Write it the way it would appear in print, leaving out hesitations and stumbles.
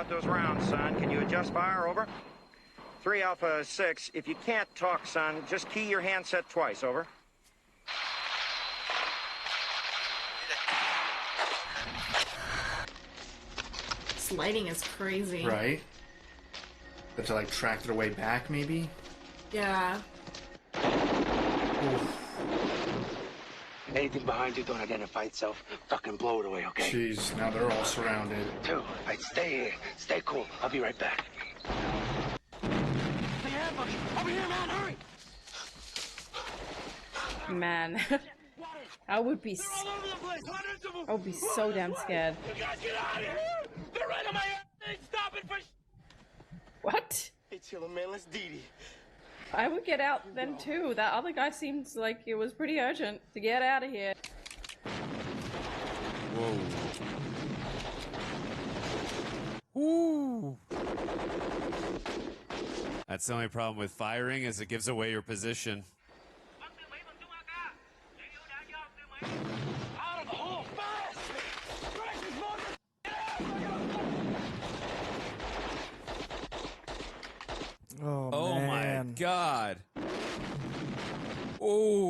about those rounds, son. Can you adjust fire? Over. 3 Alpha 6. If you can't talk, son, just key your handset twice. Over. This lighting is crazy. Right? Have to like track their way back, maybe? Yeah. Oof. Anything behind you don't identify itself, fucking blow it away, okay? Jeez, now they're all surrounded. 2. All right, stay here. Stay cool. I'll be right back. Stay here, buddy. Over here, man. Hurry. Man. I would be so damn scared. You guys get out of here. They're right on my ass. Stop it for... What? Hey, chill, man. Let's DD. I would get out then too. That other guy seems like it was pretty urgent to get out of here. Whoa. Ooh. That's the only problem with firing is it gives away your position. Out of the hole, fast! Oh man. my god. Oh.